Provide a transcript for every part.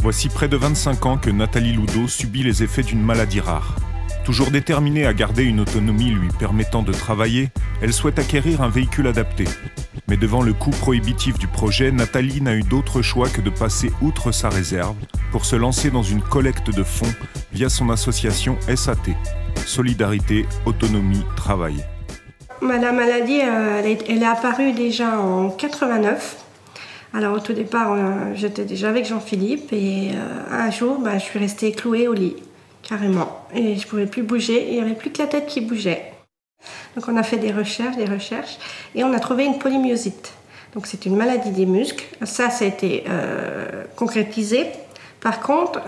Voici près de 25 ans que Nathalie Loudot subit les effets d'une maladie rare. Toujours déterminée à garder une autonomie lui permettant de travailler, elle souhaite acquérir un véhicule adapté. Mais devant le coût prohibitif du projet, Nathalie n'a eu d'autre choix que de passer outre sa réserve pour se lancer dans une collecte de fonds via son association SAT, Solidarité, Autonomie, Travail. La maladie, elle est apparue déjà en 89. Alors au tout départ, j'étais déjà avec Jean-Philippe et un jour, je suis restée clouée au lit, carrément. Et je ne pouvais plus bouger, il n'y avait plus que la tête qui bougeait. Donc on a fait des recherches, et on a trouvé une polymyosite. Donc c'est une maladie des muscles. Ça a été concrétisé. Par contre,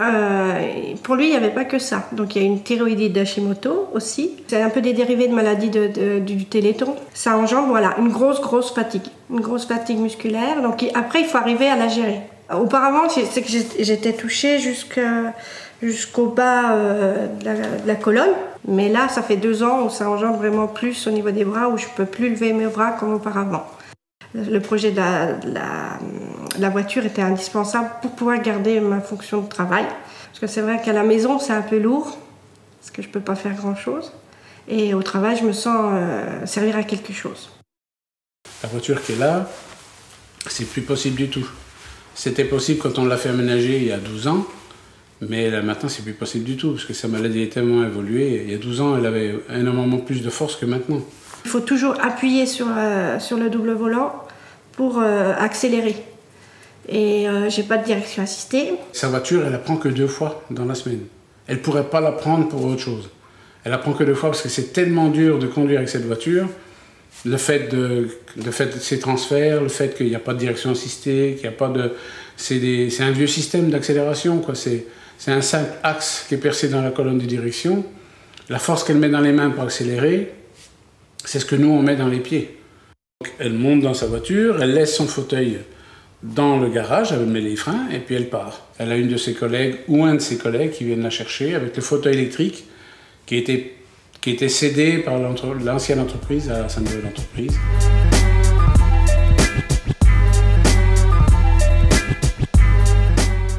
pour lui, il n'y avait pas que ça. Donc il y a une thyroïdite d'Hashimoto aussi. C'est un peu des dérivés de maladies du téléthon. Ça engendre une grosse fatigue musculaire. Donc après, il faut arriver à la gérer. Auparavant, c'est que j'étais touchée jusqu'au bas de la colonne. Mais là, ça fait 2 ans où ça engendre vraiment plus au niveau des bras, où je ne peux plus lever mes bras comme auparavant. Le projet de la voiture était indispensable pour pouvoir garder ma fonction de travail. Parce que c'est vrai qu'à la maison, c'est un peu lourd, parce que je ne peux pas faire grand-chose. Et au travail, je me sens servir à quelque chose. La voiture qui est là, c'est plus possible du tout. C'était possible quand on l'a fait aménager il y a 12 ans, mais là, maintenant, c'est plus possible du tout, parce que sa maladie est tellement évoluée. Il y a 12 ans, elle avait énormément plus de force que maintenant. Il faut toujours appuyer sur le double volant pour accélérer. Et j'ai pas de direction assistée. Sa voiture, elle la prend que 2 fois dans la semaine. Elle pourrait pas la prendre pour autre chose. Elle la prend que 2 fois parce que c'est tellement dur de conduire avec cette voiture. Le fait de ces transferts, le fait qu'il n'y a pas de direction assistée, qu'il n'y a pas de... C'est un vieux système d'accélération, quoi. C'est un simple axe qui est percé dans la colonne de direction. La force qu'elle met dans les mains pour accélérer, c'est ce que nous, on met dans les pieds. Donc, elle monte dans sa voiture, elle laisse son fauteuil dans le garage, elle met les freins et puis elle part. Elle a une de ses collègues ou un de ses collègues qui viennent la chercher avec le fauteuil électrique qui était cédé par l'ancienne entreprise à sa nouvelle entreprise.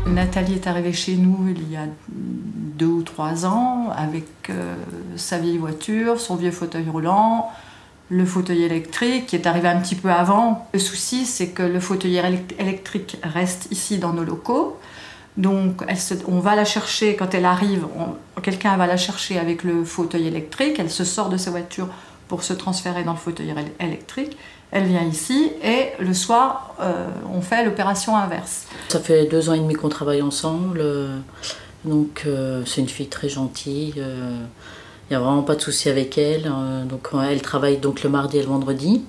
Nathalie est arrivée chez nous il y a 2 ou 3 ans avec sa vieille voiture, son vieux fauteuil roulant, le fauteuil électrique qui est arrivé un petit peu avant. Le souci, c'est que le fauteuil électrique reste ici dans nos locaux. Donc on va la chercher quand elle arrive, quelqu'un va la chercher avec le fauteuil électrique, elle se sort de sa voiture pour se transférer dans le fauteuil électrique. Elle vient ici et le soir, on fait l'opération inverse. Ça fait 2 ans et demi qu'on travaille ensemble, donc c'est une fille très gentille. Il n'y a vraiment pas de souci avec elle. Donc elle travaille donc le mardi et le vendredi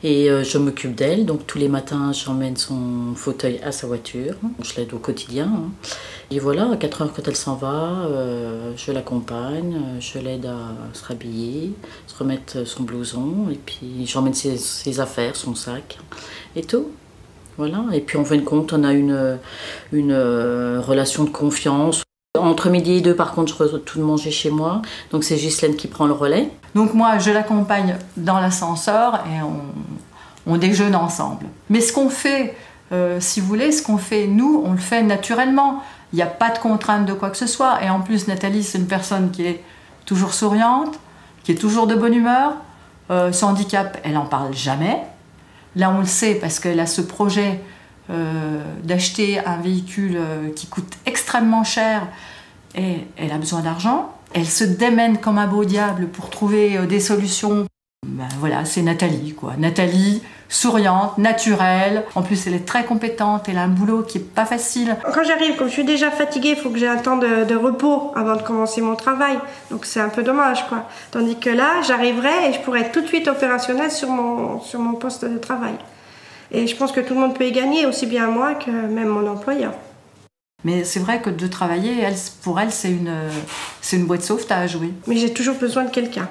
et je m'occupe d'elle. Donc tous les matins, j'emmène son fauteuil à sa voiture. Je l'aide au quotidien. Et voilà, à 4 heures quand elle s'en va, je l'accompagne, je l'aide à se rhabiller, se remettre son blouson et puis j'emmène ses affaires, son sac et tout. Voilà. Et puis en fin de compte, on a une relation de confiance. Entre midi et 2, par contre, je retourne manger chez moi. Donc c'est Ghislaine qui prend le relais. Donc moi, je l'accompagne dans l'ascenseur et on déjeune ensemble. Mais ce qu'on fait, si vous voulez, ce qu'on fait, nous, on le fait naturellement. Il n'y a pas de contrainte de quoi que ce soit. Et en plus, Nathalie, c'est une personne qui est toujours souriante, qui est toujours de bonne humeur. Son handicap, elle n'en parle jamais. Là, on le sait parce qu'elle a ce projet d'acheter un véhicule qui coûte extrêmement cher et elle a besoin d'argent. Elle se démène comme un beau diable pour trouver des solutions. Voilà, c'est Nathalie, quoi. Nathalie, souriante, naturelle. En plus, elle est très compétente. Elle a un boulot qui n'est pas facile. Quand j'arrive, comme je suis déjà fatiguée, il faut que j'ai un temps de repos avant de commencer mon travail. Donc c'est un peu dommage, quoi. Tandis que là, j'arriverai et je pourrai être tout de suite opérationnelle sur mon poste de travail. Et je pense que tout le monde peut y gagner, aussi bien moi que même mon employeur. Mais c'est vrai que de travailler, pour elle, c'est une bouée de sauvetage, oui. Mais j'ai toujours besoin de quelqu'un.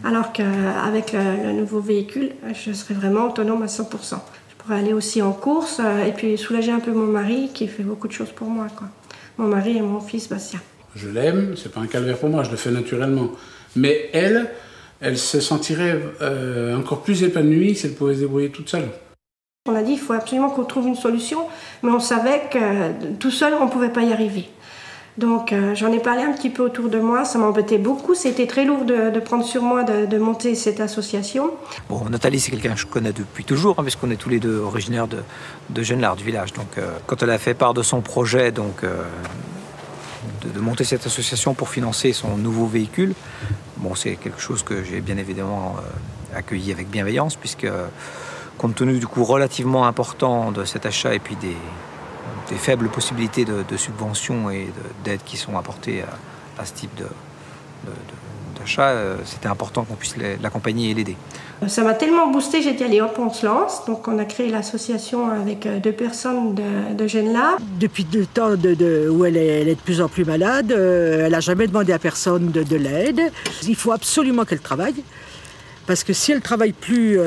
Alors qu'avec le nouveau véhicule, je serai vraiment autonome à 100%. Je pourrais aller aussi en course et puis soulager un peu mon mari qui fait beaucoup de choses pour moi, quoi. Mon mari et mon fils Bastien. Je l'aime, c'est pas un calvaire pour moi, je le fais naturellement. Mais elle se sentirait encore plus épanouie si elle pouvait se débrouiller toute seule. On a dit qu'il faut absolument qu'on trouve une solution, mais on savait que tout seul, on ne pouvait pas y arriver. Donc j'en ai parlé un petit peu autour de moi, ça m'embêtait beaucoup, c'était très lourd de prendre sur moi de monter cette association. Bon, Nathalie, c'est quelqu'un que je connais depuis toujours, puisqu'on est tous les deux originaires de Genelard, du village. Donc quand elle a fait part de son projet de monter cette association pour financer son nouveau véhicule, bon, c'est quelque chose que j'ai bien évidemment accueilli avec bienveillance, puisque compte tenu du coût relativement important de cet achat et puis des faibles possibilités de subventions et d'aides qui sont apportées à ce type d'achat, c'était important qu'on puisse l'accompagner et l'aider. Ça m'a tellement boosté, j'ai dit allez hop, on se lance. Donc on a créé l'association avec 2 personnes de Genelard. Depuis le temps où elle est de plus en plus malade, elle n'a jamais demandé à personne de l'aide. Il faut absolument qu'elle travaille. Parce que si elle ne travaille plus,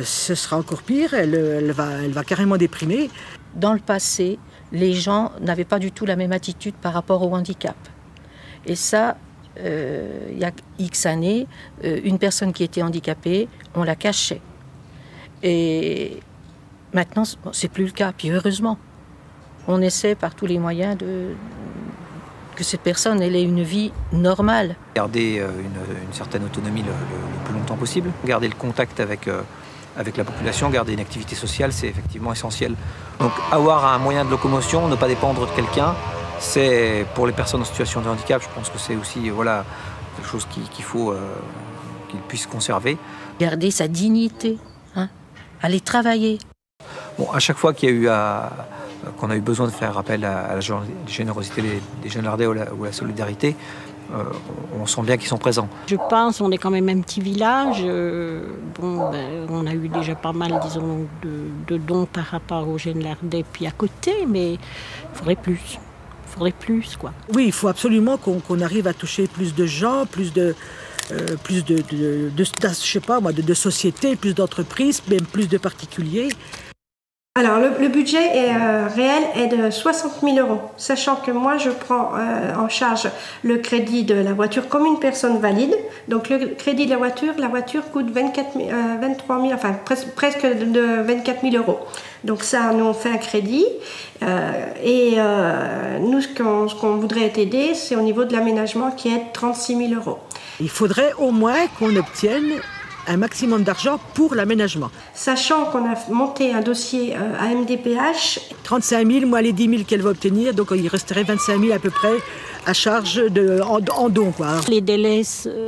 ce sera encore pire, elle va carrément déprimer. Dans le passé, les gens n'avaient pas du tout la même attitude par rapport au handicap. Et ça, il y a X années, une personne qui était handicapée, on la cachait. Et maintenant, c'est plus le cas, puis heureusement. On essaie par tous les moyens que cette personne ait une vie normale. Garder une certaine autonomie le plus longtemps possible, garder le contact avec la population, garder une activité sociale, c'est effectivement essentiel. Donc avoir un moyen de locomotion, ne pas dépendre de quelqu'un, c'est pour les personnes en situation de handicap, je pense que c'est aussi quelque chose qu'il faut qu'ils puissent conserver. Garder sa dignité, aller travailler. Bon, à chaque fois qu'il y a eu qu'on a eu besoin de faire appel à la générosité des Genlardais ou à la solidarité, on sent bien qu'ils sont présents. Je pense, on est quand même un petit village. On a eu déjà pas mal, disons, de dons par rapport aux Genlardais puis à côté, mais il faudrait plus. Il faudrait plus, quoi. Oui, il faut absolument qu'on arrive à toucher plus de gens, plus de je sais pas moi, de sociétés, plus d'entreprises, même plus de particuliers. Alors le budget réel est de 60 000 €, sachant que moi je prends en charge le crédit de la voiture comme une personne valide. Donc le crédit de la voiture coûte 23 000, enfin presque de 24 000 €. Donc ça, nous on fait un crédit nous ce qu'on voudrait aider, c'est au niveau de l'aménagement qui est 36 000 €. Il faudrait au moins qu'on obtienne un maximum d'argent pour l'aménagement. Sachant qu'on a monté un dossier à MDPH. 35 000, moi les 10 000 qu'elle va obtenir, donc il resterait 25 000 à peu près à charge en dons, quoi. Les délais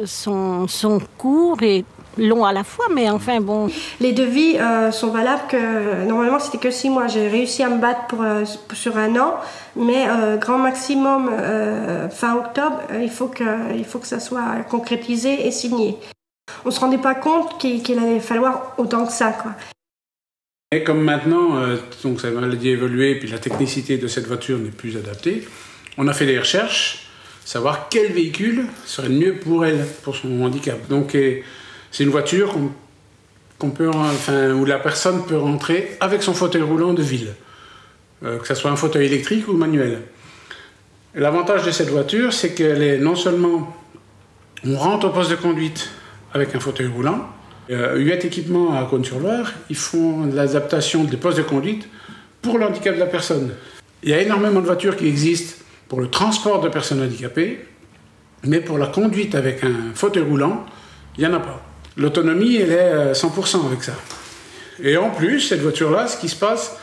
sont courts et longs à la fois, mais enfin bon. Les devis sont valables que, normalement c'était que 6 mois, j'ai réussi à me battre sur un an, mais grand maximum fin octobre, il faut que ça soit concrétisé et signé. On ne se rendait pas compte qu'il allait falloir autant que ça, quoi. Et comme maintenant, donc ça a évolué, puis la technicité de cette voiture n'est plus adaptée, on a fait des recherches, savoir quel véhicule serait le mieux pour elle, pour son handicap. Donc c'est une voiture où la personne peut rentrer avec son fauteuil roulant de ville, que ce soit un fauteuil électrique ou manuel. L'avantage de cette voiture, c'est qu'elle est non seulement, on rentre au poste de conduite avec un fauteuil roulant. Huette Équipement à Cosne-sur-Loire, ils font l'adaptation des postes de conduite pour le handicap de la personne. Il y a énormément de voitures qui existent pour le transport de personnes handicapées, mais pour la conduite avec un fauteuil roulant, il n'y en a pas. L'autonomie, elle est 100% avec ça. Et en plus, cette voiture-là, ce qui se passe,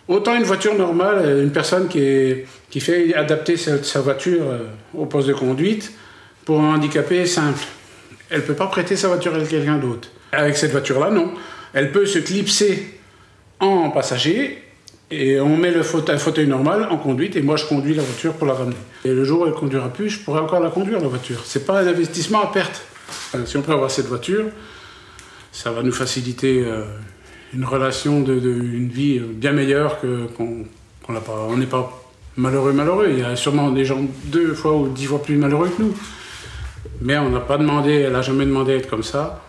autant une voiture normale, une personne qui fait adapter sa voiture au poste de conduite, pour un handicapé simple, elle ne peut pas prêter sa voiture à quelqu'un d'autre. Avec cette voiture-là, non. Elle peut se clipser en passager et on met un fauteuil normal en conduite et moi je conduis la voiture pour la ramener. Et le jour où elle ne conduira plus, je pourrai encore la conduire, la voiture. Ce n'est pas un investissement à perte. Enfin, si on peut avoir cette voiture, ça va nous faciliter une relation, une vie bien meilleure qu'on n'a pas. On n'est pas malheureux. Il y a sûrement des gens 2 fois ou 10 fois plus malheureux que nous. Mais on n'a pas demandé, elle n'a jamais demandé à être comme ça.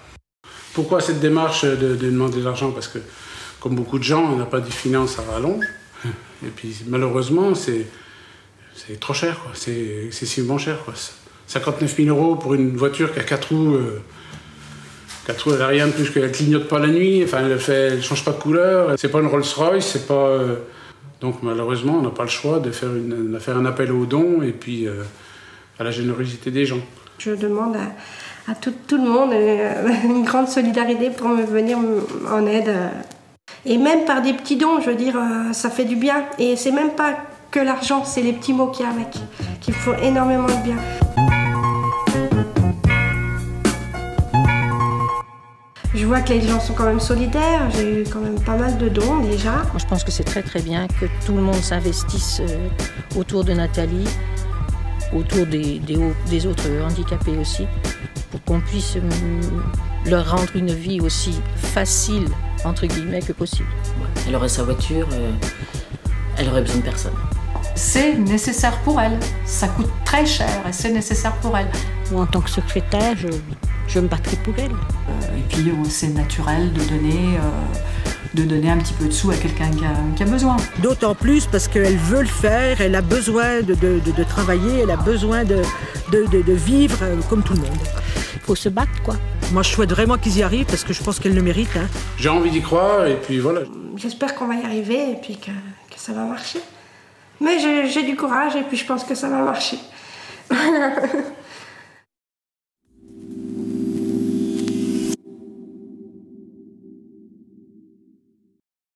Pourquoi cette démarche de demander de l'argent? Parce que, comme beaucoup de gens, on n'a pas de finances à rallonge. Et puis, malheureusement, c'est trop cher, quoi. C'est excessivement cher, quoi. 59 000 € pour une voiture qui a 4 roues, Elle n'a rien de plus qu'elle clignote pas la nuit, enfin elle change pas de couleur, c'est pas une Rolls-Royce, c'est pas... Donc malheureusement, on n'a pas le choix de faire un appel aux dons et puis à la générosité des gens. Je demande à tout le monde une grande solidarité pour me venir en aide. Et même par des petits dons, je veux dire, ça fait du bien. Et c'est même pas que l'argent, c'est les petits mots qu'il y a avec, qui font énormément de bien. Je vois que les gens sont quand même solidaires, j'ai eu quand même pas mal de dons déjà. Moi, je pense que c'est très très bien que tout le monde s'investisse autour de Nathalie, autour des autres handicapés aussi, pour qu'on puisse leur rendre une vie aussi facile, entre guillemets, que possible. Elle aurait sa voiture, elle aurait besoin de personne. C'est nécessaire pour elle, ça coûte très cher et c'est nécessaire pour elle. Moi, en tant que secrétaire, je me battrai pour elle. Et puis c'est naturel de donner un petit peu de sous à quelqu'un qui a besoin. D'autant plus parce qu'elle veut le faire, elle a besoin de travailler, elle a besoin de vivre comme tout le monde. Il faut se battre, quoi. Moi, je souhaite vraiment qu'ils y arrivent parce que je pense qu'elle le mérite. Hein. J'ai envie d'y croire et puis voilà. J'espère qu'on va y arriver et puis que ça va marcher. Mais j'ai du courage et puis je pense que ça va marcher. Voilà.